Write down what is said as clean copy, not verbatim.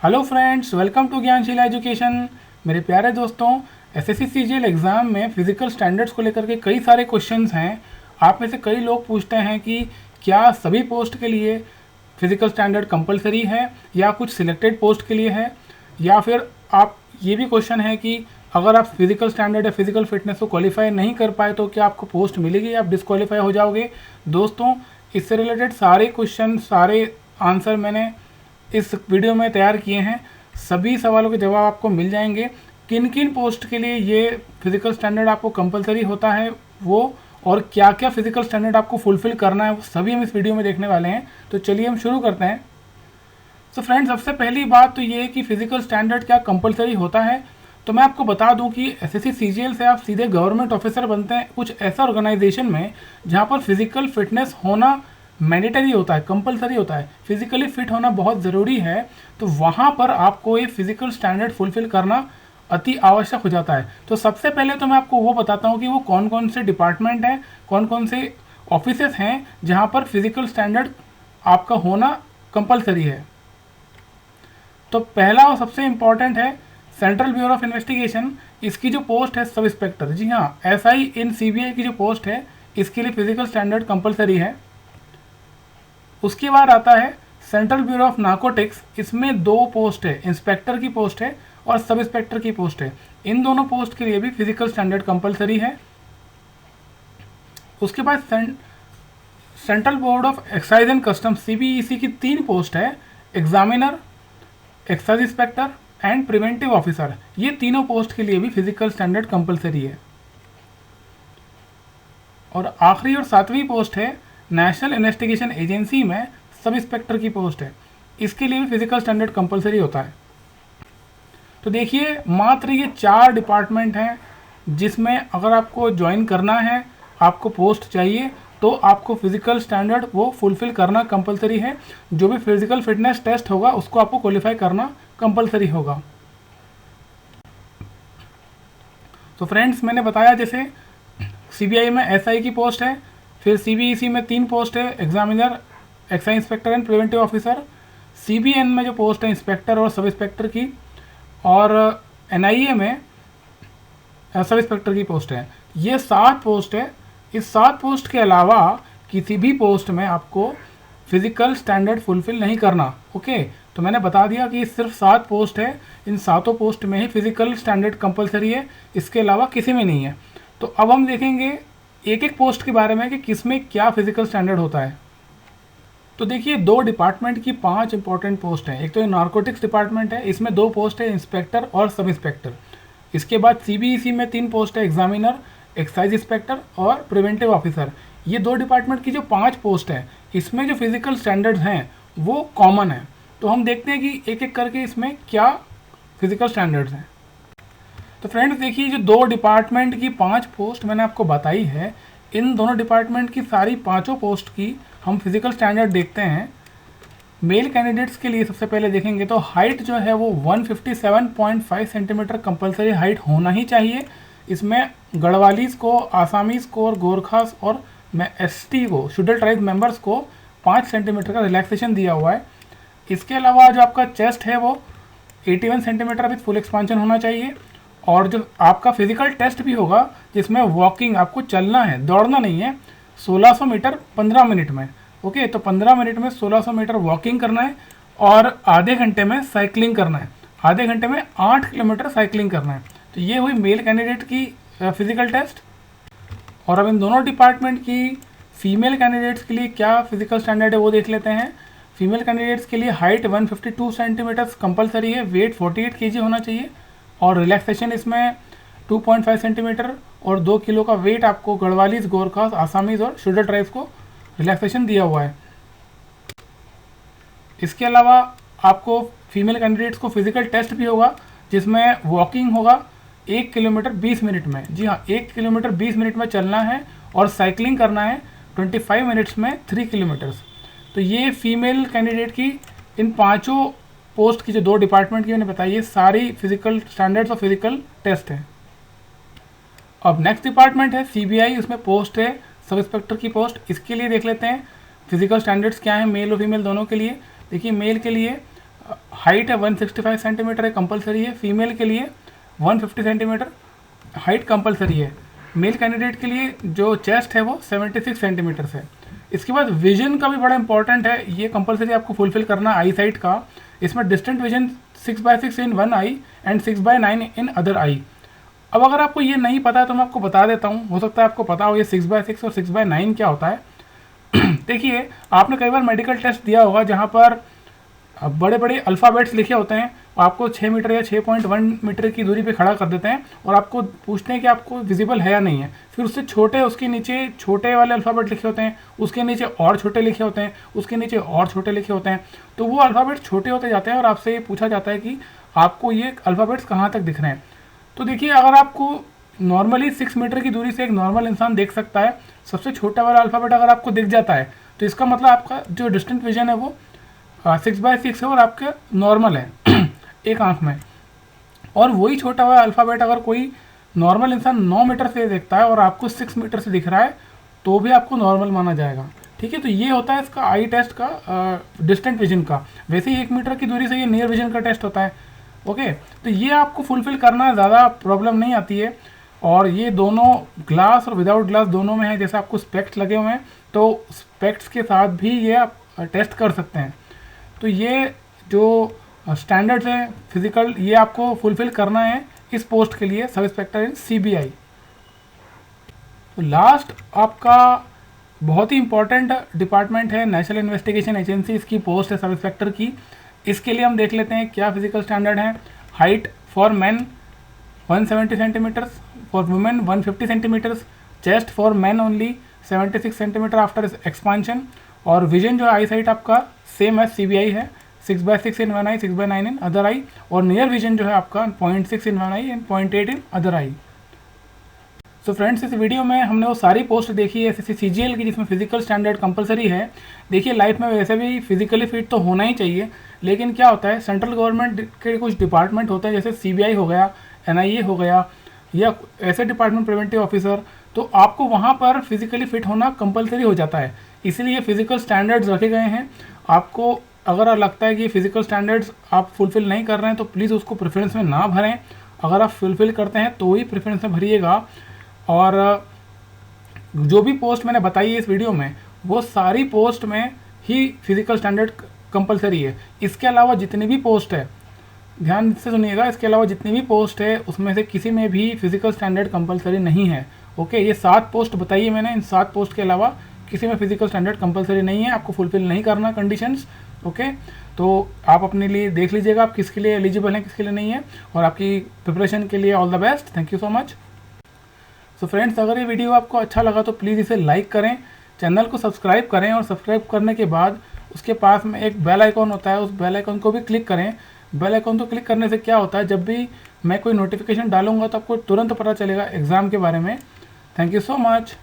Hello friends, welcome to Gyansheela education. मेरे प्यारे दोस्तों, एसएससी सीजीएल एग्ज़ाम में फिजिकल स्टैंडर्ड्स को लेकर के कई सारे क्वेश्चंस हैं। आप में से कई लोग पूछते हैं कि क्या सभी पोस्ट के लिए फिजिकल स्टैंडर्ड कंपलसरी है या कुछ सिलेक्टेड पोस्ट के लिए है, या फिर आप ये भी क्वेश्चन है कि अगर आप फिजिकल स्टैंडर्ड या फिजिकल फिटनेस को क्वालिफाई नहीं कर पाए तो क्या आपको पोस्ट मिलेगी या आप डिस्क्वालीफाई हो जाओगे। दोस्तों, इससे रिलेटेड सारे क्वेश्चन, सारे आंसर मैंने इस वीडियो में तैयार किए हैं। सभी सवालों के जवाब आपको मिल जाएंगे। किन किन पोस्ट के लिए ये फिजिकल स्टैंडर्ड आपको कंपलसरी होता है वो, और क्या क्या फिजिकल स्टैंडर्ड आपको फुलफिल करना है, वो सभी हम इस वीडियो में देखने वाले हैं। तो चलिए हम शुरू करते हैं। तो फ्रेंड्स, सबसे पहली बात तो ये है कि फिजिकल स्टैंडर्ड क्या कंपलसरी होता है। तो मैं आपको बता दूं कि एसएससी सीजीएल से आप सीधे गवर्नमेंट ऑफिसर बनते हैं कुछ ऐसा ऑर्गेनाइजेशन में जहां पर फिजिकल फिटनेस होना मैंडेटरी होता है, कंपलसरी होता है, फिजिकली फिट होना बहुत ज़रूरी है। तो वहाँ पर आपको ये फिजिकल स्टैंडर्ड फुलफिल करना अति आवश्यक हो जाता है। तो सबसे पहले तो मैं आपको वो बताता हूँ कि वो कौन कौन से डिपार्टमेंट हैं, कौन कौन से ऑफिसेस हैं जहाँ पर फिजिकल स्टैंडर्ड आपका होना कंपलसरी है। तो पहला और सबसे इम्पॉर्टेंट है सेंट्रल ब्यूरो ऑफ इन्वेस्टिगेशन। इसकी जो पोस्ट है सब इंस्पेक्टर, जी हाँ, एसआई इन सीबीआई की जो पोस्ट है इसके लिए फिजिकल स्टैंडर्ड कंपलसरी है। उसके बाद आता है सेंट्रल ब्यूरो ऑफ नार्कोटिक्स। इसमें दो पोस्ट है, इंस्पेक्टर की पोस्ट है और सब इंस्पेक्टर की पोस्ट है। इन दोनों पोस्ट के लिए भी फिजिकल स्टैंडर्ड कंपलसरी है। उसके बाद central board of excise and customs CBEC की 3 पोस्ट है, examiner, excise inspector and preventive officer. ये तीनों पोस्ट के लिए भी फिजिकल स्टैंडर्ड कंपलसरी है। और आखिरी और 7वीं पोस्ट है नेशनल इन्वेस्टिगेशन एजेंसी में सब इंस्पेक्टर की पोस्ट है। इसके लिए भी फिजिकल स्टैंडर्ड कंपलसरी होता है। तो देखिए, मात्र ये 4 डिपार्टमेंट हैं जिसमें अगर आपको ज्वाइन करना है, आपको पोस्ट चाहिए, तो आपको फिजिकल स्टैंडर्ड वो फुलफिल करना कंपलसरी है। जो भी फिजिकल फिटनेस टेस्ट होगा उसको आपको क्वालिफाई करना कंपलसरी होगा। तो फ्रेंड्स, मैंने बताया जैसे सीबीआई में एसआई की पोस्ट है, फिर सीबीईसी में 3 पोस्ट है, examiner, excise inspector and preventive officer. CBN में जो पोस्ट है इंस्पेक्टर और सब इंस्पेक्टर की, और एनआईए में सब इंस्पेक्टर की पोस्ट है। ये 7 पोस्ट है। इस 7 पोस्ट के अलावा किसी भी पोस्ट में आपको फिजिकल स्टैंडर्ड फुलफिल नहीं करना। ओके, तो मैंने बता दिया कि सिर्फ 7 पोस्ट है। इन 7 पोस्ट में ही फिजिकल स्टैंडर्ड कंपलसरी है, इसके अलावा किसी में नहीं है। तो अब हम देखेंगे एक एक पोस्ट के बारे में कि किसमें क्या फिजिकल स्टैंडर्ड होता है। तो देखिए, 2 डिपार्टमेंट की 5 इंपॉर्टेंट पोस्ट हैं। एक तो नार्कोटिक्स डिपार्टमेंट है, इसमें 2 पोस्ट है, इंस्पेक्टर और सब इंस्पेक्टर। इसके बाद सीबीईसी में 3 पोस्ट है, एग्जामिनर, एक्साइज इंस्पेक्टर और प्रिवेंटिव ऑफिसर। ये 2 डिपार्टमेंट की जो 5 पोस्ट है, इसमें जो फिजिकल स्टैंडर्ड्स हैं वो कॉमन है। तो हम देखते हैं कि एक एक करके इसमें क्या फिजिकल स्टैंडर्ड्स हैं। तो फ्रेंड्स देखिए, जो 2 डिपार्टमेंट की 5 पोस्ट मैंने आपको बताई है, इन दोनों डिपार्टमेंट की सारी 5 पोस्ट की हम फिजिकल स्टैंडर्ड देखते हैं। मेल कैंडिडेट्स के लिए सबसे पहले देखेंगे तो हाइट जो है वो 157.5 सेंटीमीटर कंपलसरी हाइट होना ही चाहिए। इसमें गढ़वालीज को, आसामीज को और गोरखास और एसटी को, शेड्यूल्ड ट्राइब मेंबर्स को 5 सेंटीमीटर का रिलैक्सेशन दिया हुआ है। इसके अलावा जो आपका चेस्ट है वो 81 सेंटीमीटर विथ फुल एक्सपांशन होना चाहिए। और जो आपका फिजिकल टेस्ट भी होगा जिसमें वॉकिंग, आपको चलना है, दौड़ना नहीं है, 1600 मीटर 15 मिनट में। ओके, तो 15 मिनट में 1600 मीटर वॉकिंग करना है और आधे घंटे में साइकिलिंग करना है। आधे घंटे में 8 किलोमीटर साइकिलिंग करना है। तो ये हुई मेल कैंडिडेट की फिजिकल टेस्ट। और अब इन दोनों डिपार्टमेंट की फीमेल कैंडिडेट्स के लिए क्या फिजिकल स्टैंडर्ड है वो देख लेते हैं। फीमेल कैंडिडेट्स के लिए हाइट 152 सेंटीमीटर्स कंपलसरी है, वेट 48 kg होना चाहिए और रिलैक्सेशन इसमें 2.5 सेंटीमीटर और 2 किलो का वेट आपको गढ़वालीज, गोरखास, आसामीज और शेड्यूल्ड ट्राइब्स को रिलैक्सेशन दिया हुआ है। इसके अलावा आपको फीमेल कैंडिडेट्स को फिजिकल टेस्ट भी होगा जिसमें वॉकिंग होगा 1 किलोमीटर 20 मिनट में। जी हाँ, 1 किलोमीटर 20 मिनट में चलना है और साइकिलिंग करना है 25 मिनट्स में 3 किलोमीटर्स। तो ये फीमेल कैंडिडेट की इन 5 पोस्ट की जो 2 डिपार्टमेंट की मैंने बताई है, सारी फिजिकल स्टैंडर्ड्स और फिजिकल टेस्ट है। अब नेक्स्ट डिपार्टमेंट है सीबीआई, उसमें पोस्ट है सब इंस्पेक्टर की पोस्ट। इसके लिए देख लेते हैं फिजिकल स्टैंडर्ड्स क्या है मेल और फीमेल दोनों के लिए। देखिए, मेल के लिए हाइट है 165 सेंटीमीटर है, कंपलसरी है। फीमेल के लिए 150 सेंटीमीटर हाइट कंपलसरी है। मेल कैंडिडेट के लिए जो चेस्ट है वो 76 सेंटीमीटर है। इसके बाद विजन का भी बड़ा इंपॉर्टेंट है, ये कंपलसरी आपको फुलफिल करना आई साइट का। इसमें distant vision 6/6 in one I and 6/9 in other I. अब अगर आपको ये नहीं पता है तो मैं आपको बता देता हूँ, हो सकता है आपको पता हो ये 6/6 और 6/9 क्या होता है। देखिए, आपने कई बार मेडिकल टेस्ट दिया होगा जहाँ पर बड़े बड़े अल्फ़ाबेट्स लिखे होते हैं, आपको 6 मीटर या 6.1 मीटर की दूरी पे खड़ा कर देते हैं और आपको पूछते हैं कि आपको विजिबल है या नहीं है। फिर उससे छोटे, उसके नीचे छोटे वाले अल्फ़ाबेट लिखे होते हैं, उसके नीचे और छोटे लिखे होते हैं, उसके नीचे और छोटे लिखे होते हैं। तो वो अल्फ़ाबेट छोटे होते जाते हैं और आपसे ये पूछा जाता है कि आपको ये अल्फ़ाबेट्स कहाँ तक दिख रहे हैं। तो देखिए, अगर आपको नॉर्मली 6 मीटर की दूरी से एक नॉर्मल इंसान देख सकता है, सबसे छोटा वाला अल्फ़ाबेट अगर आपको दिख जाता है तो इसका मतलब आपका जो डिस्टेंट विजन है वो 6/6 है और आपके नॉर्मल है एक आंख में। और वही छोटा हुआ अल्फ़ाबेट अगर कोई नॉर्मल इंसान 9 मीटर से देखता है और आपको 6 मीटर से दिख रहा है तो भी आपको नॉर्मल माना जाएगा। ठीक है, तो ये होता है इसका आई टेस्ट का, डिस्टेंट विजन का। वैसे ही 1 मीटर की दूरी से ये नियर विजन का टेस्ट होता है। ओके, तो ये आपको फुलफिल करना ज़्यादा प्रॉब्लम नहीं आती है। और ये दोनों ग्लास और विदाउट ग्लास दोनों में है। जैसे आपको स्पेक्ट्स लगे हुए हैं तो स्पेक्ट्स के साथ भी ये आप टेस्ट कर सकते हैं। तो ये जो स्टैंडर्ड्स हैं फिजिकल, ये आपको फुलफिल करना है इस पोस्ट के लिए, सब इंस्पेक्टर इन सीबीआई। तो लास्ट आपका बहुत ही इंपॉर्टेंट डिपार्टमेंट है नेशनल इन्वेस्टिगेशन एजेंसी, इसकी पोस्ट है सब इंस्पेक्टर की। इसके लिए हम देख लेते हैं क्या फिजिकल स्टैंडर्ड है। Height for man 170 centimetres, for women 150 centimetres, chest for man only 76 centimetre after expansion. और विजन जो आई साइट आपका सेम है सीबीआई है, 6/6 in one I, 6/9 in other I. और नियर विजन जो है आपका 0.6 in one I and 0.8 in other I. So friends, इस वीडियो में हमने वो सारी पोस्ट देखी है एसएससी सीजीएल की जिसमें फिजिकल स्टैंडर्ड कंपलसरी है। देखिए, लाइफ में वैसे भी फिजिकली फिट तो होना ही चाहिए, लेकिन क्या होता है सेंट्रल गवर्नमेंट के कुछ डिपार्टमेंट होते हैं जैसे सीबीआई हो गया, एनआईए हो गया, या ऐसे डिपार्टमेंट प्रिवेंटिव ऑफिसर, तो आपको वहाँ पर फिजिकली फिट होना कंपलसरी हो जाता है। इसीलिए फिजिकल स्टैंडर्ड्स रखे गए हैं। आपको अगर लगता है कि फिजिकल स्टैंडर्ड्स आप फुलफ़िल नहीं कर रहे हैं तो प्लीज़ उसको प्रेफरेंस में ना भरें। अगर आप फुलफ़िल करते हैं तो ही प्रेफरेंस में भरिएगा। और जो भी पोस्ट मैंने बताई है इस वीडियो में, वो सारी पोस्ट में ही फिजिकल स्टैंडर्ड कंपलसरी है। इसके अलावा जितनी भी पोस्ट है, ध्यान से सुनिएगा, इसके अलावा जितनी भी पोस्ट है उसमें से किसी में भी फिजिकल स्टैंडर्ड कंपलसरी नहीं है। ओके, ये 7 पोस्ट बताई है मैंने, इन 7 पोस्ट के अलावा किसी में फिजिकल स्टैंडर्ड कंपलसरी नहीं है, आपको फुलफिल नहीं करना कंडीशंस। ओके, तो आप अपने लिए देख लीजिएगा आप किसके लिए एलिजिबल हैं, किसके लिए नहीं है। और आपकी प्रिपरेशन के लिए all the best. Thank you so much. So friends, अगर ये वीडियो आपको अच्छा लगा तो प्लीज़ इसे लाइक करें, चैनल को सब्सक्राइब करें, और सब्सक्राइब करने के बाद उसके पास में एक बेल आइकॉन होता है, उस बेल आइकॉन को भी क्लिक करें। बेल आइकॉन को क्लिक करने से क्या होता है, जब भी मैं कोई नोटिफिकेशन डालूंगा तो आपको तुरंत पता चलेगा एग्ज़ाम के बारे में। Thank you so much.